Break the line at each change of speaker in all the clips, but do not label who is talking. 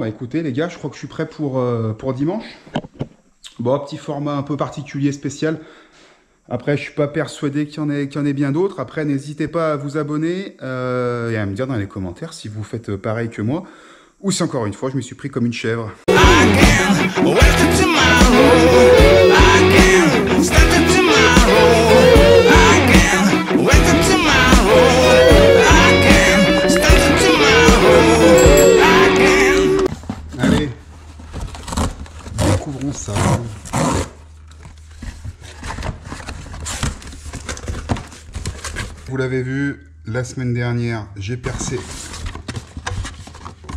Bah écoutez les gars, je crois que je suis prêt pour dimanche. Bon, petit format un peu particulier, spécial. Après, je suis pas persuadé qu'il y en ait bien d'autres. Après, n'hésitez pas à vous abonner et à me dire dans les commentaires si vous faites pareil que moi ou si encore une fois je me suis pris comme une chèvre. Allez, découvrons ça. Vous l'avez vu, la semaine dernière, j'ai percé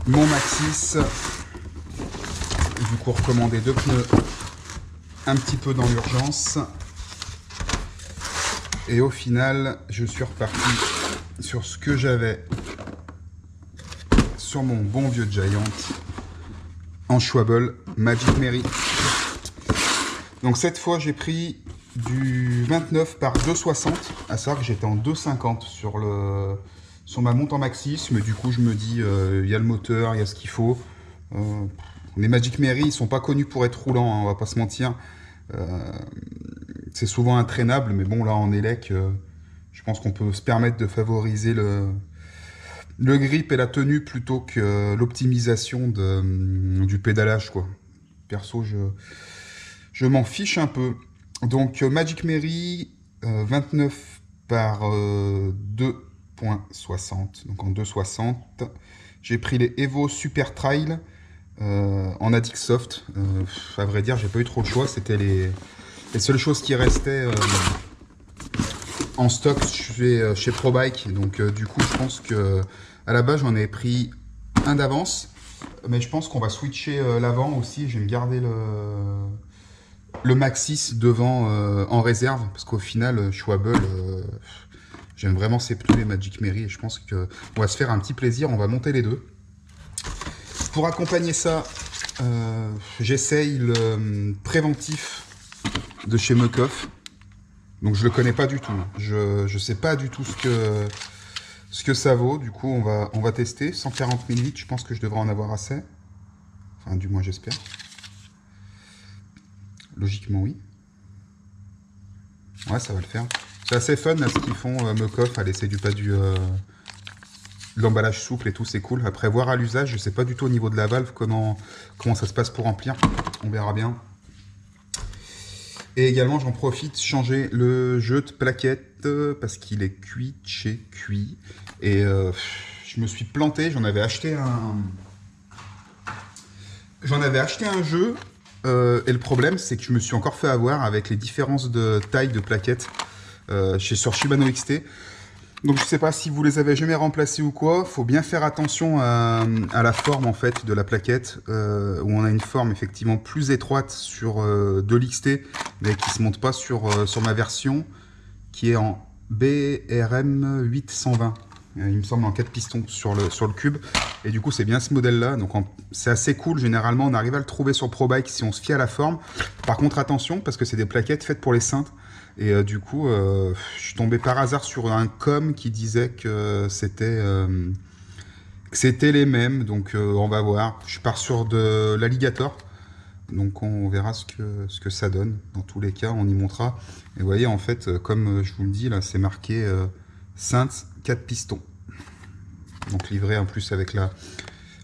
mon Maxxis. Du coup, recommandé 2 pneus un petit peu dans l'urgence. Et au final, je suis reparti sur ce que j'avais sur mon bon vieux Giant en Schwalbe Magic Mary. Donc cette fois, j'ai pris du 29 par 2,60, à savoir que j'étais en 2,50 sur ma monte en Maxxis, mais du coup je me dis il y a le moteur, il y a ce qu'il faut. Les Magic Mary ils sont pas connus pour être roulants, hein, on va pas se mentir. C'est souvent intraînable, mais bon là en élec, je pense qu'on peut se permettre de favoriser le grip et la tenue plutôt que l'optimisation du pédalage quoi. Perso je m'en fiche un peu. Donc Magic Mary 29 par 2.60, donc en 2,60. J'ai pris les Evo Super Trail en Addict Soft. À vrai dire, j'ai pas eu trop de choix. C'était les seules choses qui restaient en stock chez ProBike. Donc du coup, je pense que à la base, j'en ai pris un d'avance. Mais je pense qu'on va switcher l'avant aussi. Je vais me garder le Maxxis devant en réserve, parce qu'au final, Schwalbe, j'aime vraiment ces pneus, les Magic Mary, et je pense qu'on va se faire un petit plaisir, on va monter les deux. Pour accompagner ça, j'essaye le préventif de chez Muc-Off. Donc je le connais pas du tout, je sais pas du tout ce que ça vaut, du coup on va tester. 140 ml, je pense que je devrais en avoir assez, enfin du moins j'espère. Logiquement, oui. Ouais, ça va le faire. C'est assez fun, là, ce qu'ils font, Muc-Off. Allez, c'est de l'emballage souple et tout, c'est cool. Après, voir à l'usage, je sais pas du tout au niveau de la valve comment ça se passe pour remplir. On verra bien. Et également, j'en profite, changer le jeu de plaquettes, parce qu'il est cuit chez Cuit. Et je me suis planté, j'en avais acheté un jeu. Et le problème, c'est que je me suis encore fait avoir avec les différences de taille de plaquettes sur Shimano XT. Donc je sais pas si vous les avez jamais remplacées ou quoi. Faut bien faire attention à la forme en fait de la plaquette, où on a une forme effectivement plus étroite sur de l'XT, mais qui se monte pas sur ma version, qui est en BRM 820. Il me semble en 4 pistons sur le cube. Et du coup, c'est bien ce modèle-là. Donc, c'est assez cool. Généralement, on arrive à le trouver sur ProBike si on se fie à la forme. Par contre, attention, parce que c'est des plaquettes faites pour les cintres. Et du coup, je suis tombé par hasard sur un com qui disait que c'était les mêmes. Donc, on va voir. Je pars sur de l'Alligator. Donc, on verra ce que ça donne. Dans tous les cas, on y montera. Et vous voyez, en fait, comme je vous le dis, là, c'est marqué cintres 4 pistons. Donc livré en plus avec la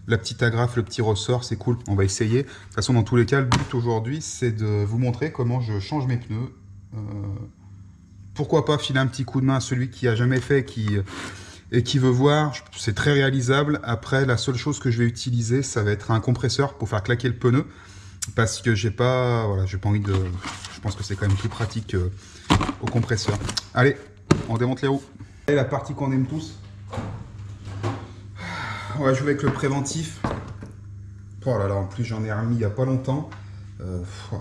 petite agrafe, le petit ressort, c'est cool, on va essayer. De toute façon, dans tous les cas, le but aujourd'hui, c'est de vous montrer comment je change mes pneus. Pourquoi pas filer un petit coup de main à celui qui a jamais fait et qui veut voir, c'est très réalisable. Après, la seule chose que je vais utiliser, ça va être un compresseur pour faire claquer le pneu. Parce que j'ai pas envie de... Je pense que c'est quand même plus pratique au compresseur. Allez, on démonte les roues. Et la partie qu'on aime tous. On va jouer avec le préventif. Oh là là, en plus j'en ai remis il n'y a pas longtemps.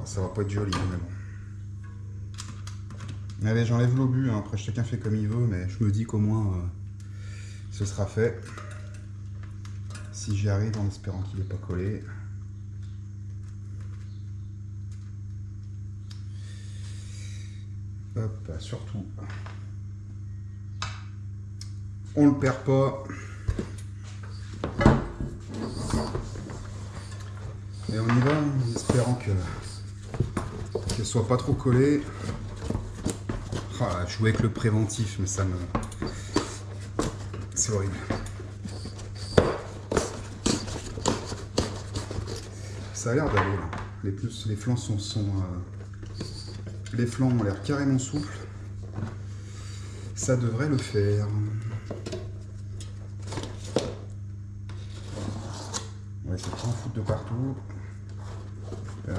Ça va pas être joli, mais bon. Allez, j'enlève l'obus, hein. Après chacun fait comme il veut, mais je me dis qu'au moins ce sera fait. Si j'y arrive en espérant qu'il n'est pas collé. Hop, surtout. On le perd pas. Et on y va, en espérant qu'elle soit pas trop collée. Ah, je jouais avec le préventif, mais ça me... C'est horrible. Ça a l'air d'aller là. Les flancs les flancs ont l'air carrément souples. Ça devrait le faire. On va essayer de pas en foutre de partout. Là.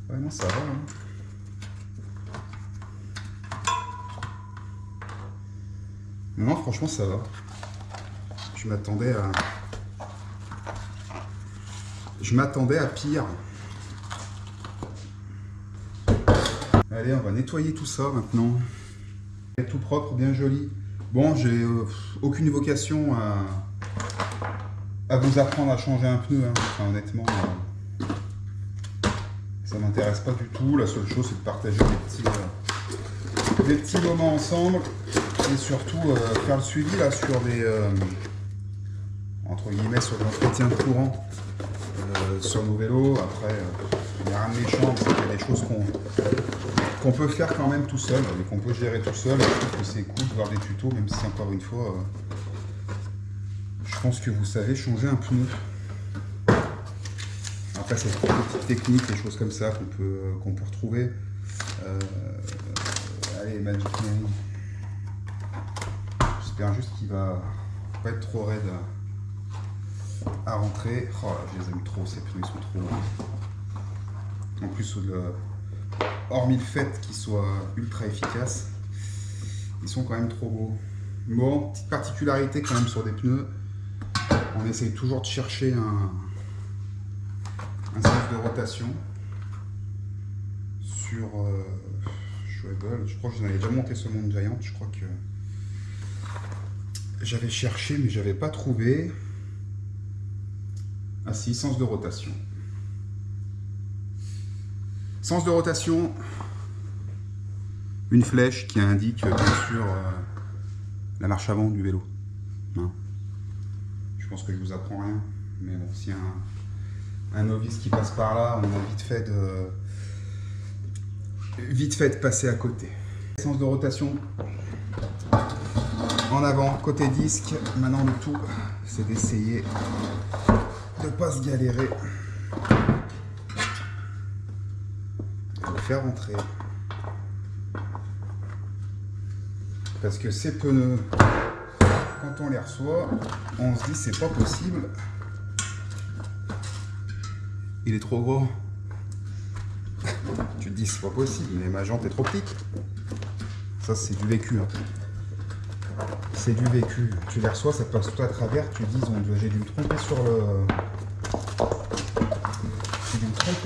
Ouais, non, ça va. Hein. Non, franchement, ça va. Je m'attendais à pire. Allez, on va nettoyer tout ça maintenant. Tout propre, bien joli. Bon, j'ai aucune vocation à vous apprendre à changer un pneu. Hein. Enfin, honnêtement, ça m'intéresse pas du tout. La seule chose, c'est de partager des petits moments ensemble. Et surtout, faire le suivi là sur des... entre guillemets, sur de l'entretien de courant. Sur nos vélos. Après, il n'y a rien de méchant. Il y a des choses qu'on peut faire quand même tout seul, et qu'on peut gérer tout seul. Je trouve que c'est cool de voir des tutos, même si encore une fois, je pense que vous savez changer un pneu. Après, c'est des petites techniques, des choses comme ça qu'on peut retrouver. Allez, Magic Mary. J'espère juste qu'il va pas être trop raide à rentrer. Oh, je les aime trop, ces pneus, ils sont trop... En plus, hormis le fait qu'ils soient ultra efficaces, ils sont quand même trop beaux. Bon, petite particularité quand même sur des pneus, on essaye toujours de chercher un sens de rotation sur Schwebel. Je crois que j'en avais déjà monté sur mon Giant, je crois que j'avais cherché mais j'avais pas trouvé. Ah si, sens de rotation. Sens de rotation, une flèche qui indique bien sûr la marche avant du vélo. Hein. Je pense que je vous apprends rien, mais bon, si un novice qui passe par là, on a vite fait de passer à côté. Sens de rotation en avant, côté disque. Maintenant le tout, c'est d'essayer de ne pas se galérer. Faire rentrer, parce que ces pneus, quand on les reçoit, on se dit c'est pas possible, il est trop gros. Tu te dis c'est pas possible, mais ma jante est trop petite. Ça c'est du vécu, hein. C'est du vécu. Tu les reçois, ça passe tout à travers, tu te dis j'ai dû me tromper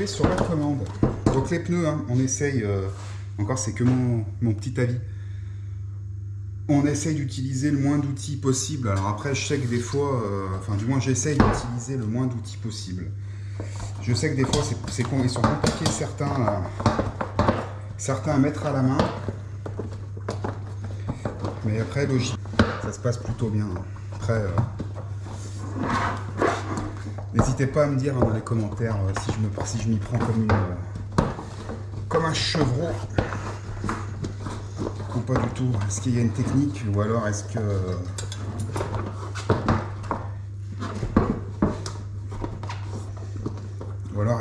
sur la commande. Donc les pneus, hein, on essaye, encore c'est que mon petit avis, on essaye d'utiliser le moins d'outils possible. Alors après je sais que des fois, enfin du moins j'essaye d'utiliser le moins d'outils possible. Je sais que des fois ils sont compliqués certains à mettre à la main, mais après logique, ça se passe plutôt bien. Après, n'hésitez pas à me dire dans les commentaires si je m'y prends comme un chevreau ou pas du tout. Est-ce qu'il y a une technique, ou alors est-ce que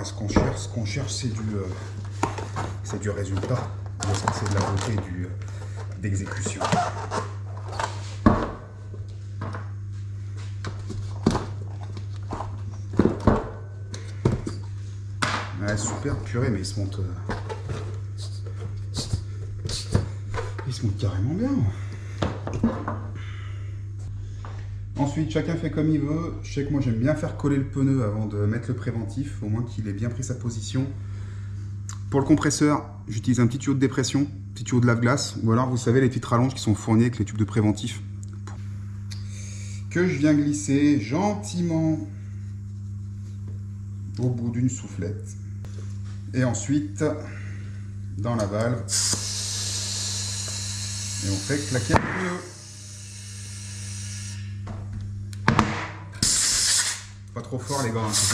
ce qu'on cherche c'est du résultat, ou est-ce que c'est de la beauté d'exécution. Ouais, super, purée, mais il se monte carrément bien. Ensuite, chacun fait comme il veut. Je sais que moi j'aime bien faire coller le pneu avant de mettre le préventif, au moins qu'il ait bien pris sa position. Pour le compresseur, j'utilise un petit tuyau de dépression, petit tuyau de lave-glace, ou alors vous savez les petites rallonges qui sont fournies avec les tubes de préventif, que je viens glisser gentiment au bout d'une soufflette. Et ensuite, dans la valve, et on fait claquer le pneu. Pas trop fort les gars, hein, parce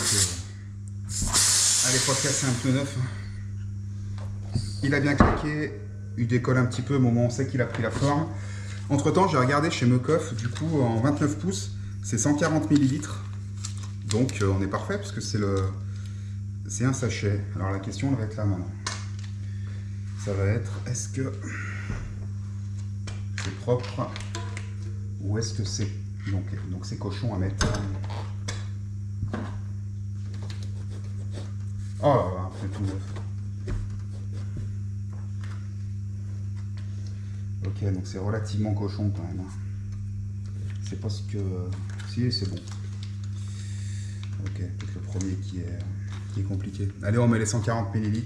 que... Allez, pas casser un pneu neuf. Il a bien claqué, il décolle un petit peu au moment où on sait qu'il a pris la forme. Entre temps, j'ai regardé chez Mecoff, du coup en 29 pouces, c'est 140 ml. Donc on est parfait parce que c'est un sachet. Alors la question elle va être là maintenant. Ça va être, est-ce que c'est propre ou est-ce que c'est... Donc c'est cochon à mettre. Oh là là, c'est tout neuf. Ok, donc c'est relativement cochon quand même. C'est pas ce que... Si, c'est bon. Ok, peut-être le premier qui est compliqué. Allez, on met les 140 ml.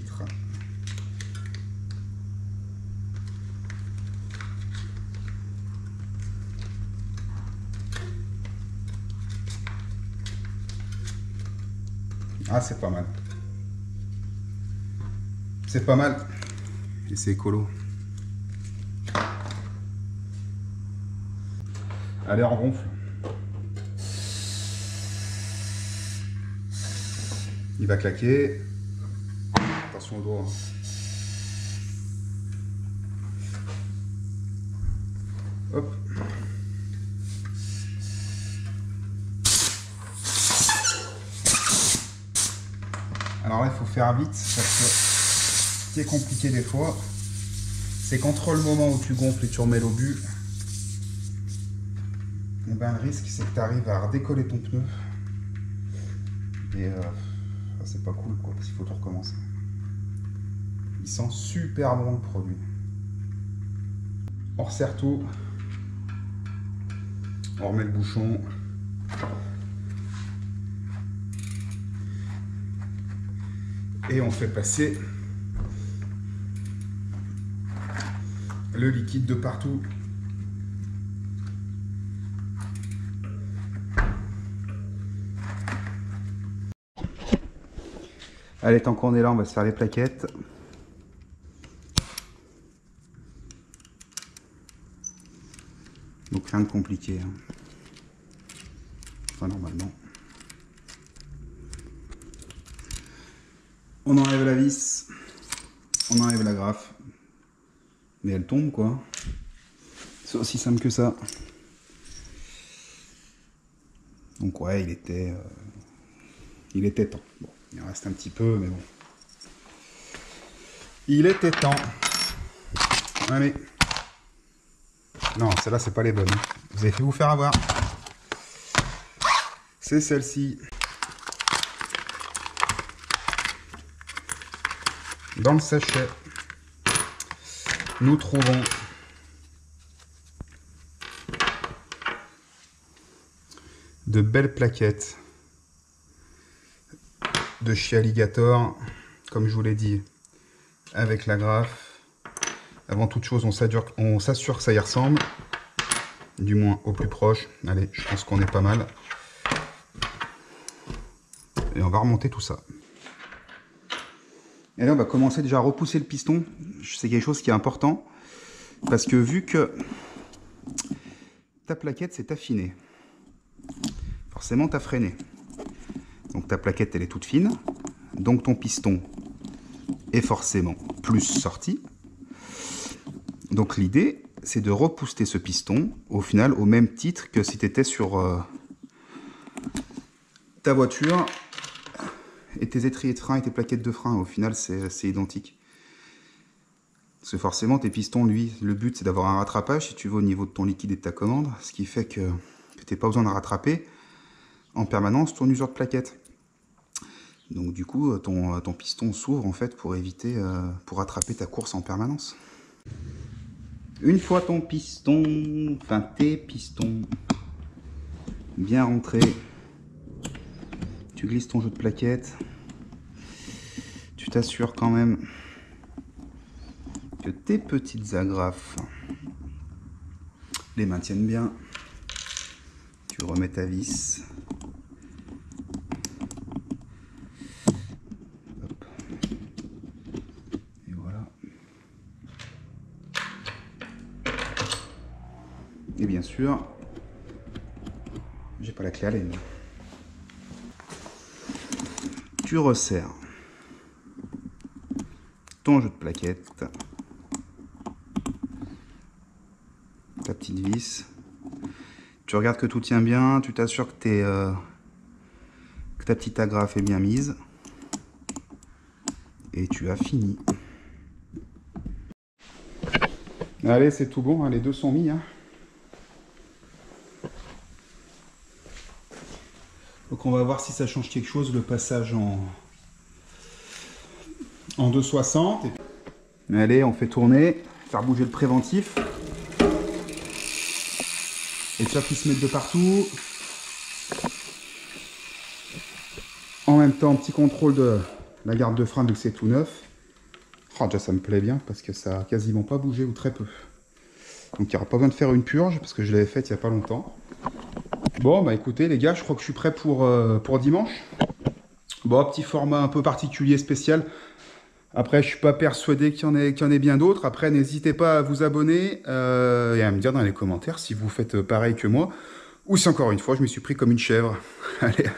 Ah, c'est pas mal. C'est pas mal. Et c'est écolo. Allez, on gonfle. Il va claquer. Attention au doigt. Hop. Alors là, il faut faire vite parce que ce qui est compliqué des fois, c'est qu'entre le moment où tu gonfles et tu remets l'obus, eh ben, le risque c'est que tu arrives à redécoller ton pneu. Et c'est pas cool quoi, parce qu'il faut tout recommencer. Il sent super bon le produit. On resserre tout. On remet le bouchon. Et on fait passer le liquide de partout. Allez, tant qu'on est là, on va se faire les plaquettes. Donc rien de compliqué. Hein. Enfin, normalement. On enlève la vis. On enlève la graffe. Mais elle tombe, quoi. C'est aussi simple que ça. Donc ouais, il était temps. Bon, il en reste un petit peu, mais bon. Il était temps. Allez. Non, celle-là, c'est pas les bonnes. Vous avez fait vous faire avoir. C'est celle-ci. Dans le sachet, nous trouvons de belles plaquettes de chez Alligator, comme je vous l'ai dit, avec la graffe. Avant toute chose, on s'assure que ça y ressemble, du moins au plus proche. Allez, je pense qu'on est pas mal. Et on va remonter tout ça. Et là, on va commencer déjà à repousser le piston. C'est quelque chose qui est important, parce que vu que ta plaquette s'est affinée, forcément, tu as freiné. Donc ta plaquette, elle est toute fine. Donc ton piston est forcément plus sorti. Donc l'idée, c'est de repousser ce piston, au final, au même titre que si tu étais sur ta voiture et tes étriers de frein et tes plaquettes de frein. Au final, c'est identique. Parce que forcément, tes pistons, lui, le but, c'est d'avoir un rattrapage, si tu veux, au niveau de ton liquide et de ta commande. Ce qui fait que tu n'as pas besoin de rattraper en permanence ton usure de plaquettes. Donc du coup, ton piston s'ouvre en fait pour éviter, pour rattraper ta course en permanence. Une fois ton piston, enfin tes pistons bien rentrés, tu glisses ton jeu de plaquettes. Tu t'assures quand même que tes petites agrafes les maintiennent bien. Tu remets ta vis. Hop. Et voilà. Et bien sûr, j'ai pas la clé Allen. Tu resserres ton jeu de plaquettes, ta petite vis. Tu regardes que tout tient bien, tu t'assures que ta petite agrafe est bien mise. Et tu as fini. Allez, c'est tout bon, hein, les deux sont mis. Hein. Donc on va voir si ça change quelque chose, le passage en 260. Allez, on fait tourner, faire bouger le préventif. Et ça qui se met de partout. En même temps, petit contrôle de la garde de frein vu que c'est tout neuf. Oh, déjà ça me plaît bien parce que ça a quasiment pas bougé ou très peu. Donc il n'y aura pas besoin de faire une purge parce que je l'avais faite il n'y a pas longtemps. Bon bah écoutez les gars, je crois que je suis prêt pour dimanche. Bon, petit format un peu particulier, spécial. Après, je suis pas persuadé qu'il y en ait bien d'autres. Après, n'hésitez pas à vous abonner et à me dire dans les commentaires si vous faites pareil que moi. Ou si encore une fois, je me suis pris comme une chèvre. Allez.